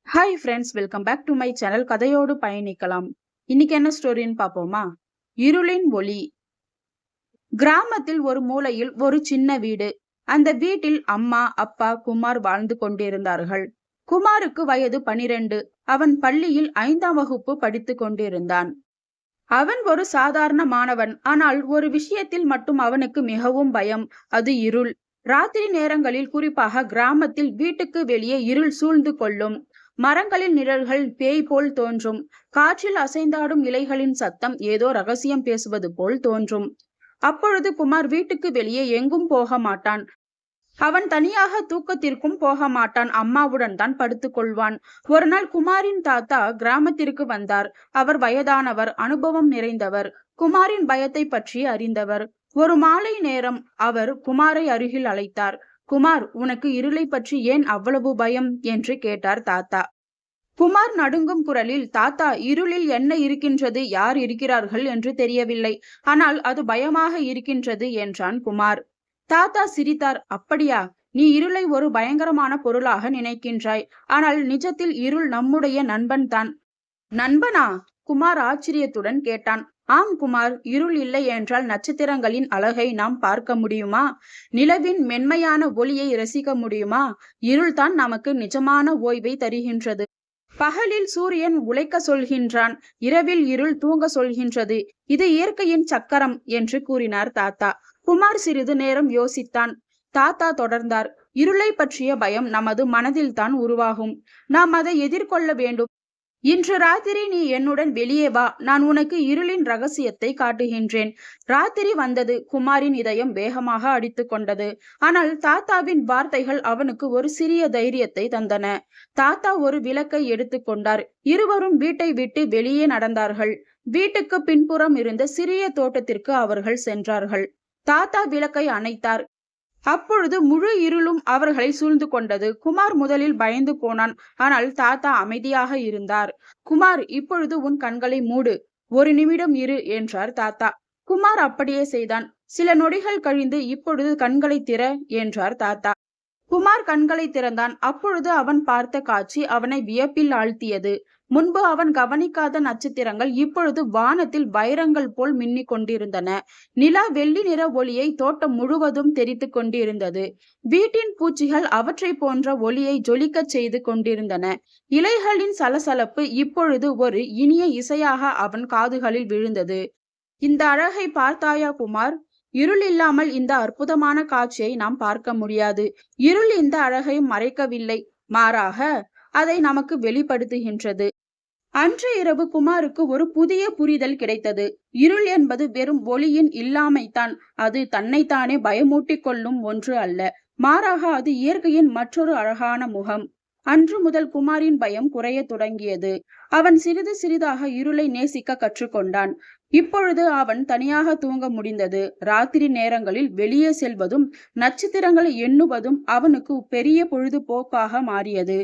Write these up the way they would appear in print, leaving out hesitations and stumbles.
Hi friends, welcome back to my channel. கதையோடு பயணிக்கலாம். இன்னைக்கு என்ன ஸ்டோரின்னு பார்ப்போமா? இருளின் ஒளி. கிராமத்தில் ஒரு மூலையில் ஒரு சின்ன வீடு. அந்த வீட்டில் அம்மா, அப்பா, குமார் வாழ்ந்து கொண்டிருந்தார்கள். குமாருக்கு வயது 12. அவன் பள்ளியில் 5ஆம் வகுப்பு படித்துக் கொண்டிருந்தான். அவன் ஒரு சாதாரண மாணவன். ஆனால் ஒரு விஷயத்தில் மட்டும் அவனுக்கு மிகவும் பயம். அது இருள். ராத்திரி நேரங்களில், குறிப்பாக கிராமத்தில் வீட்டுக்கு வெளியே இருள் சூழ்ந்து கொள்ளும். மரங்களில் நிழல்கள் பேய் போல் தோன்றும். காற்றில் அசைந்தாடும் இலைகளின் சத்தம் ஏதோ ரகசியம் பேசுவது போல் தோன்றும். அப்பொழுது குமார் வீட்டுக்கு வெளியே எங்கும் போக மாட்டான். அவன் தனியாக தூக்கத்திற்கும் போக மாட்டான். அம்மாவுடன் தான் படுத்துக் கொள்வான். ஒரு நாள் குமாரின் தாத்தா கிராமத்திற்கு வந்தார். அவர் வயதானவர், அனுபவம் நிறைந்தவர், குமாரின் பயத்தை பற்றி அறிந்தவர். ஒரு மாலை நேரம் அவர் குமாரை அருகில் அழைத்தார். குமார், உனக்கு இருளை பற்றி ஏன் அவ்வளவு பயம் என்று கேட்டார் தாத்தா. குமார் நடுங்கும் குரலில், தாத்தா, இருளில் என்ன இருக்கின்றது, யார் இருக்கிறார்கள் என்று தெரியவில்லை. ஆனால் அது பயமாக இருக்கின்றது என்றான் குமார். தாத்தா சிரித்தார். அப்படியா? நீ இருளை ஒரு பயங்கரமான பொருளாக நினைக்கின்றாய். ஆனால் நிஜத்தில் இருள் நம்முடைய நண்பன் தான். நண்பனா? குமார் ஆச்சரியத்துடன் கேட்டான். ஆம் குமார், இருள் இல்லை என்றால் நட்சத்திரங்களின் அழகை நாம் பார்க்க முடியுமா? நிலவின் மென்மையான ஒளியை ரசிக்க முடியுமா? இருள்தான் நமக்கு நிஜமான ஓய்வை தருகின்றது. பகலில் சூரியன் உழைக்க சொல்கின்றான், இரவில் இருள் தூங்க சொல்கின்றது. இது இயற்கையின் சக்கரம் என்று கூறினார் தாத்தா. குமார் சிறிது நேரம் யோசித்தான். தாத்தா தொடர்ந்தார். இருளை பற்றிய பயம் நமது மனதில்தான் உருவாகும். நாம் அதை எதிர்கொள்ள வேண்டும். இன்று ராத்திரி நீ என்னுடன் வெளியே வா, நான் உனக்கு இருளின் ரகசியத்தை காட்டுகின்றேன். ராத்திரி வந்தது. குமாரின் இதயம் வேகமாக அடித்து கொண்டது. ஆனால் தாத்தாவின் வார்த்தைகள் அவனுக்கு ஒரு சிறிய தைரியத்தை தந்தன. தாத்தா ஒரு விளக்கை எடுத்துக்கொண்டார். இருவரும் வீட்டை விட்டு வெளியே நடந்தார்கள். வீட்டுக்கு பின்புறம் இருந்த சிறிய தோட்டத்திற்கு அவர்கள் சென்றார்கள். தாத்தா விளக்கை அணைத்தார். அப்பொழுது முழு இருளும் அவர்களை சூழ்ந்து கொண்டது. குமார் முதலில் பயந்து போனான். ஆனால் தாத்தா அமைதியாக இருந்தார். குமார், இப்பொழுது உன் கண்களை மூடு. ஒரு நிமிடம் இரு என்றார் தாத்தா. குமார் அப்படியே செய்தான். சில நொடிகள் கழிந்து, இப்பொழுது கண்களை திற என்றார் தாத்தா. குமார் கண்களை திறந்தான். அப்பொழுது அவன் பார்த்த காட்சி அவனை வியப்பில் ஆழ்த்தியது. முன்பு அவன் கவனிக்காத நட்சத்திரங்கள் இப்பொழுது வானத்தில் வைரங்கள் போல் மின்னிக் கொண்டிருந்தன. நிலா வெள்ளி நிற ஒளியை தோட்டம் முழுவதும் தெரித்து கொண்டிருந்தது. வீட்டின் பூச்சிகள் அவற்றை போன்ற ஒளியை ஜொலிக்கச் செய்து கொண்டிருந்தன. இலைகளின் சலசலப்பு இப்பொழுது ஒரு இனிய இசையாக அவன் காதுகளில் விழுந்தது. இந்த அழகை பார்த்தாயா குமார்? இருள் இல்லாமல் இந்த அற்புதமான காட்சியை நாம் பார்க்க முடியாது. இருள் இந்த அழகை மறைக்கவில்லை, மாறாக அதை நமக்கு வெளிப்படுத்துகின்றது. அன்று இரவு குமாருக்கு ஒரு புதிய புரிதல் கிடைத்தது. இருள் என்பது வெறும் ஒளியின் இல்லாமைத்தான். அது தன்னைத்தானே பயமூட்டிக் கொள்ளும் ஒன்று அல்ல. மாறாக அது இயற்கையின் மற்றொரு அழகான முகம். அன்று முதல் குமாரின் பயம் குறைய தொடங்கியது. அவன் சிறிது சிறிதாக இருளை நேசிக்க கற்றுக்கொண்டான். இப்பொழுது அவன் தனியாக தூங்க முடிந்தது. ராத்திரி நேரங்களில் வெளியே செல்வதும் நட்சத்திரங்களை எண்ணுவதும் அவனுக்கு பெரிய பொழுதுபோக்காக மாறியது.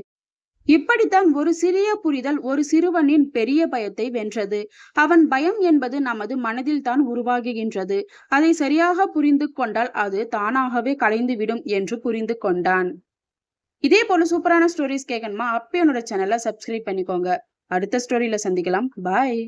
இப்படித்தான் ஒரு சிறிய புரிதல் ஒரு சிறுவனின் பெரிய பயத்தை வென்றது. அவன் பயம் என்பது நமது மனதில் தான் உருவாகுகின்றது. அதை சரியாக புரிந்து கொண்டால் அது தானாகவே கலைந்துவிடும் என்று புரிந்து கொண்டான். இதே போல சூப்பரான ஸ்டோரிஸ் கேட்கணுமா? அப்ப என்னோட சேனலை சப்ஸ்கிரைப் பண்ணிக்கோங்க. அடுத்த ஸ்டோரியில சந்திக்கலாம். பாய்.